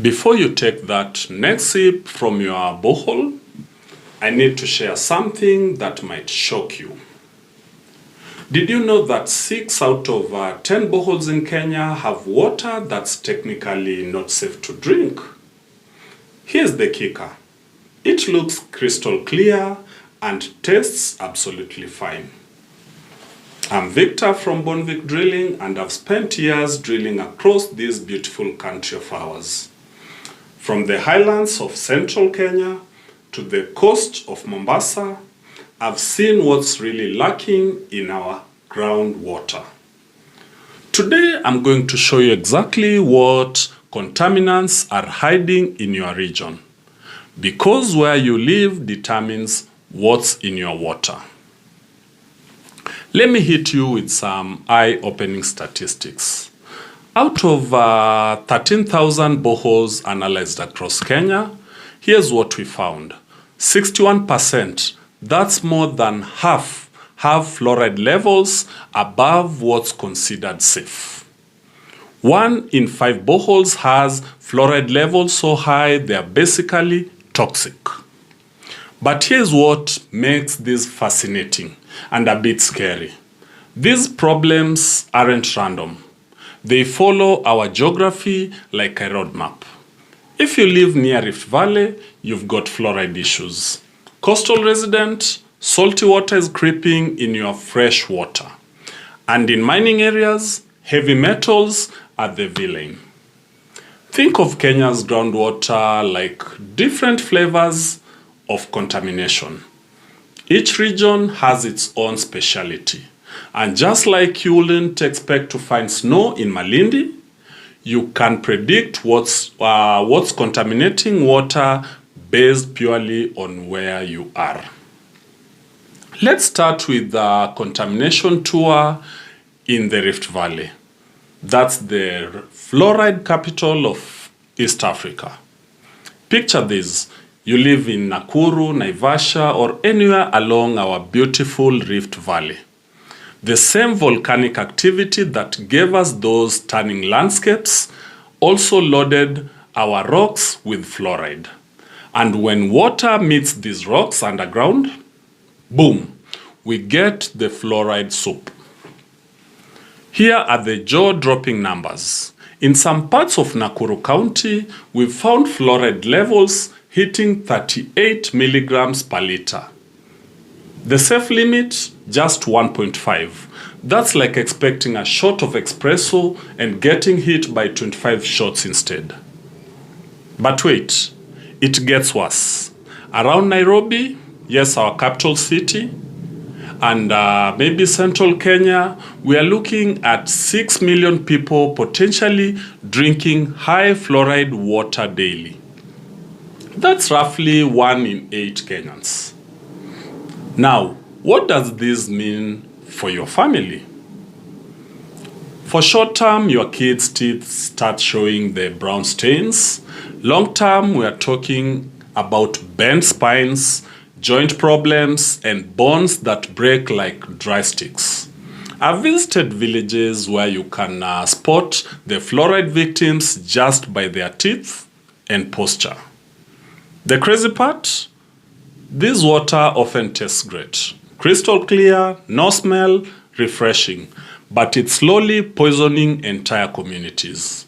Before you take that next sip from your borehole, I need to share something that might shock you. Did you know that 6 out of 10 boreholes in Kenya have water that's technically not safe to drink? Here's the kicker. It looks crystal clear and tastes absolutely fine. I'm Victor from Bonvic Drilling, and I've spent years drilling across this beautiful country of ours. From the highlands of central Kenya to the coast of Mombasa, I've seen what's really lacking in our groundwater. Today, I'm going to show you exactly what contaminants are hiding in your region, because where you live determines what's in your water. Let me hit you with some eye-opening statistics. Out of 13,000 boreholes analyzed across Kenya, here's what we found. 61%, that's more than half, have fluoride levels above what's considered safe. 1 in 5 boreholes has fluoride levels so high they're basically toxic. But here's what makes this fascinating and a bit scary. These problems aren't random. They follow our geography like a roadmap. If you live near Rift Valley, you've got fluoride issues. Coastal resident, salty water is creeping in your fresh water. And in mining areas, heavy metals are the villain. Think of Kenya's groundwater like different flavors of contamination. Each region has its own specialty. And just like you wouldn't expect to find snow in Malindi, you can predict what's contaminating water based purely on where you are. Let's start with the contamination tour in the Rift Valley. That's the fluoride capital of East Africa. Picture this. You live in Nakuru, Naivasha, or anywhere along our beautiful Rift Valley. The same volcanic activity that gave us those stunning landscapes also loaded our rocks with fluoride. And when water meets these rocks underground, boom, we get the fluoride soup. Here are the jaw-dropping numbers. In some parts of Nakuru County, we've found fluoride levels hitting 38 milligrams per liter. The safe limit, just 1.5. That's like expecting a shot of espresso and getting hit by 25 shots instead. But wait, it gets worse. Around Nairobi, yes, our capital city, and maybe central Kenya, we are looking at 6 million people potentially drinking high fluoride water daily. That's roughly 1 in 8 Kenyans. Now, what does this mean for your family? For short term, your kids' teeth start showing the brown stains. Long term, we are talking about bent spines, joint problems, and bones that break like dry sticks. I've visited villages where you can spot the fluoride victims just by their teeth and posture. The crazy part? This water often tastes great. Crystal clear, no smell, refreshing, but it's slowly poisoning entire communities.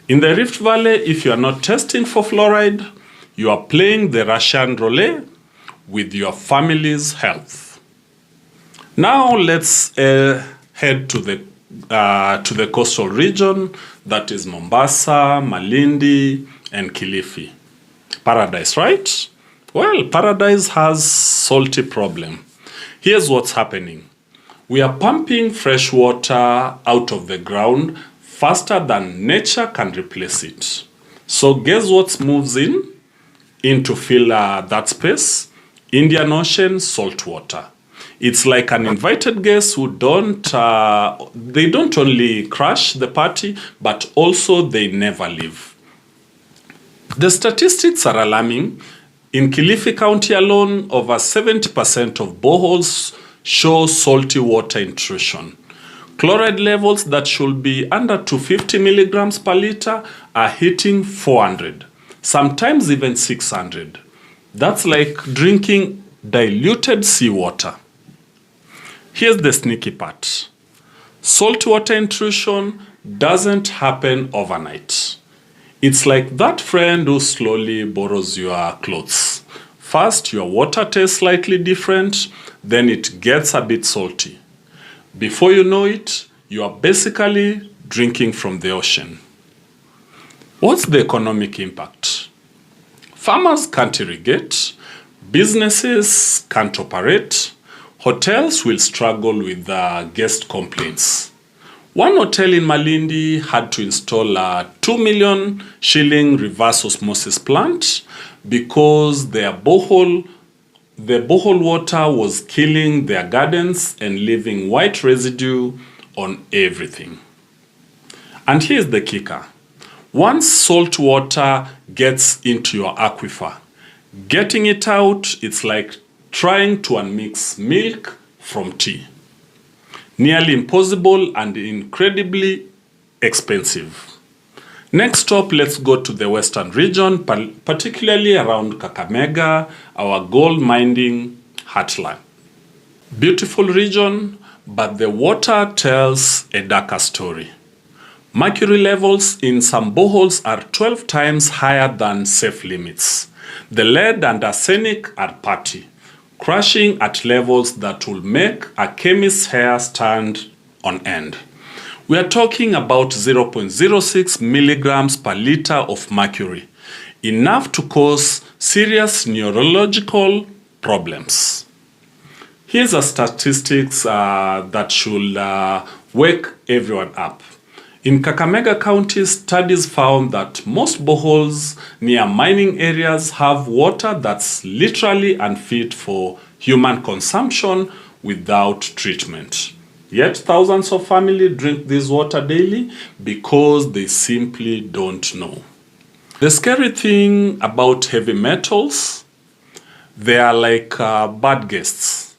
In the Rift Valley, if you are not testing for fluoride, you are playing the Russian roulette with your family's health. Now let's head to the coastal region, that is Mombasa, Malindi, and Kilifi. Paradise, right? Well, paradise has salty problem. Here's what's happening. We are pumping fresh water out of the ground faster than nature can replace it. So guess what moves in to fill that space? Indian Ocean salt water. It's like an invited guest who they don't only crash the party, but also they never leave. The statistics are alarming. In Kilifi County alone, over 70% of boreholes show salty water intrusion. Chloride levels that should be under 250 milligrams per liter are hitting 400, sometimes even 600. That's like drinking diluted seawater. Here's the sneaky part. Saltwater intrusion doesn't happen overnight. It's like that friend who slowly borrows your clothes. First, your water tastes slightly different, then it gets a bit salty. Before you know it, you are basically drinking from the ocean. What's the economic impact? Farmers can't irrigate, businesses can't operate, hotels will struggle with guest complaints. One hotel in Malindi had to install a 2 million shilling reverse osmosis plant because the borehole water was killing their gardens and leaving white residue on everything. And here's the kicker. Once salt water gets into your aquifer, getting it out, it's like trying to unmix milk from tea. Nearly impossible and incredibly expensive. Next stop, let's go to the western region, particularly around Kakamega, our gold mining heartland. Beautiful region, but the water tells a darker story. Mercury levels in some boreholes are 12 times higher than safe limits. The lead and arsenic are party, crashing at levels that will make a chemist's hair stand on end. We are talking about 0.06 milligrams per liter of mercury, enough to cause serious neurological problems. Here's a statistics that should wake everyone up. In Kakamega County, studies found that most boreholes near mining areas have water that's literally unfit for human consumption without treatment. Yet thousands of families drink this water daily because they simply don't know. The scary thing about heavy metals, they are like bad guests.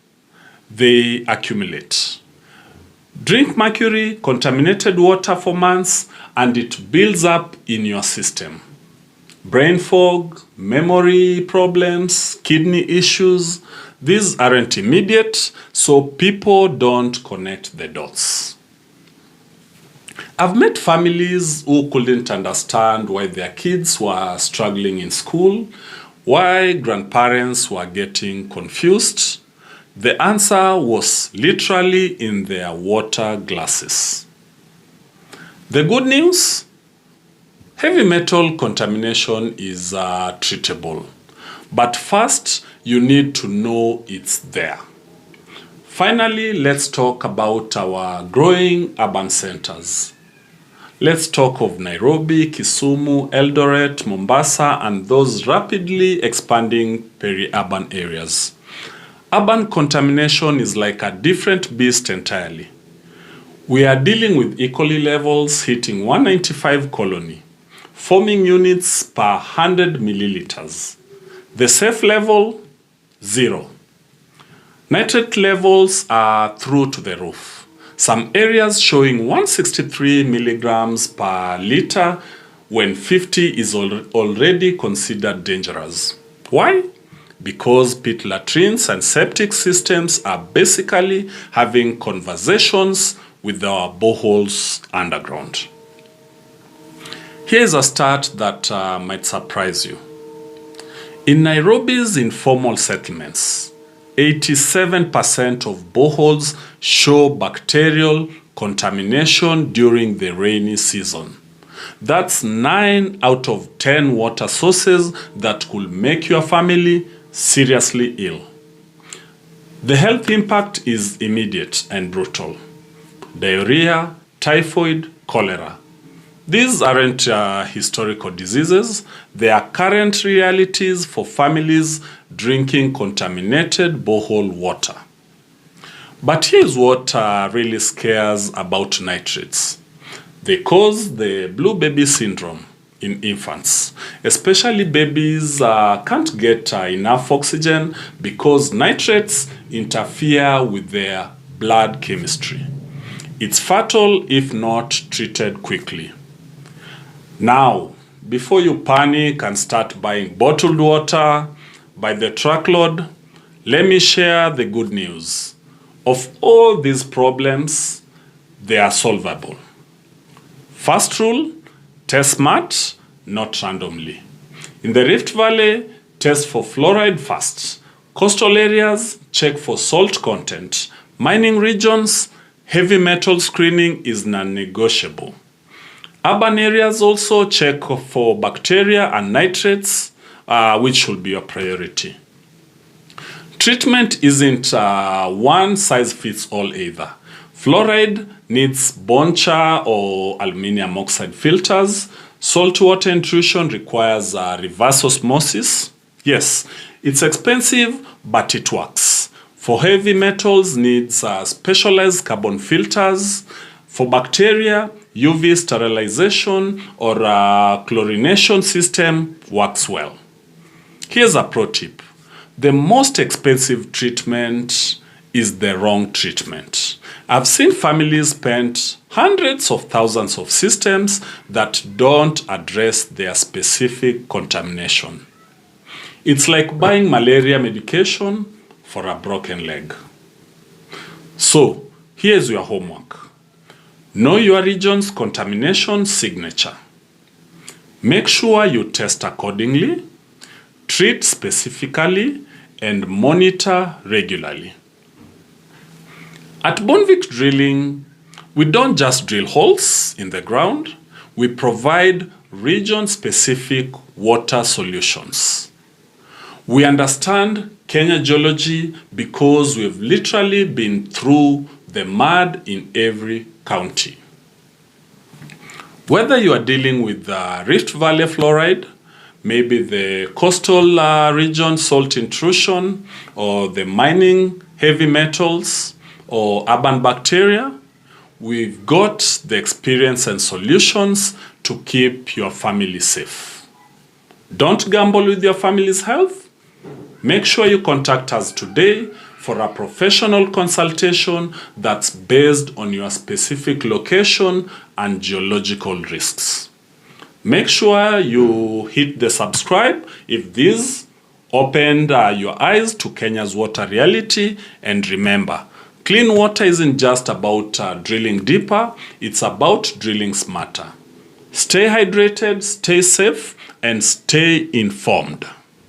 They accumulate. Drink mercury, contaminated water for months, and it builds up in your system. Brain fog, memory problems, kidney issues, these aren't immediate, so people don't connect the dots. I've met families who couldn't understand why their kids were struggling in school, why grandparents were getting confused. The answer was literally in their water glasses. The good news? Heavy metal contamination is treatable. But first, you need to know it's there. Finally, let's talk about our growing urban centers. Let's talk of Nairobi, Kisumu, Eldoret, Mombasa, and those rapidly expanding peri-urban areas. Urban contamination is like a different beast entirely. We are dealing with E. coli levels hitting 195 colony, forming units per 100 milliliters. The safe level, 0. Nitrate levels are through to the roof. Some areas showing 163 milligrams per liter when 50 is already considered dangerous. Why? Because pit latrines and septic systems are basically having conversations with our boreholes underground. Here's a stat that might surprise you. In Nairobi's informal settlements, 87% of boreholes show bacterial contamination during the rainy season. That's 9 out of 10 water sources that could make your family seriously ill. The health impact is immediate and brutal. Diarrhea, typhoid, cholera. These aren't historical diseases. They are current realities for families drinking contaminated borehole water. But here's what really scares about nitrates. They cause the blue baby syndrome in infants. Especially babies can't get enough oxygen because nitrates interfere with their blood chemistry. It's fatal if not treated quickly. Now, before you panic and start buying bottled water by the truckload, let me share the good news. Of all these problems, they are solvable. First rule, test smart, not randomly. In the Rift Valley, test for fluoride first. Coastal areas, check for salt content. Mining regions, heavy metal screening is non-negotiable. Urban areas also check for bacteria and nitrates, which should be your priority. Treatment isn't one size fits all either. Fluoride needs bone char or aluminium oxide filters. Saltwater intrusion requires reverse osmosis. Yes, it's expensive, but it works. For heavy metals, needs specialized carbon filters. For bacteria, UV sterilization or chlorination system works well. Here's a pro tip. The most expensive treatment is the wrong treatment. I've seen families spend hundreds of thousands of systems that don't address their specific contamination. It's like buying malaria medication for a broken leg. So, here's your homework. Know your region's contamination signature. Make sure you test accordingly, treat specifically, and monitor regularly. At Bonvic Drilling, we don't just drill holes in the ground, we provide region-specific water solutions. We understand Kenya geology because we've literally been through the mud in every county. Whether you are dealing with the Rift Valley fluoride, maybe the coastal region salt intrusion, or the mining heavy metals, or urban bacteria, we've got the experience and solutions to keep your family safe. Don't gamble with your family's health. Make sure you contact us today for a professional consultation that's based on your specific location and geological risks. Make sure you hit the subscribe if this opened your eyes to Kenya's water reality. And remember, clean water isn't just about drilling deeper, it's about drilling smarter. Stay hydrated, stay safe, and stay informed.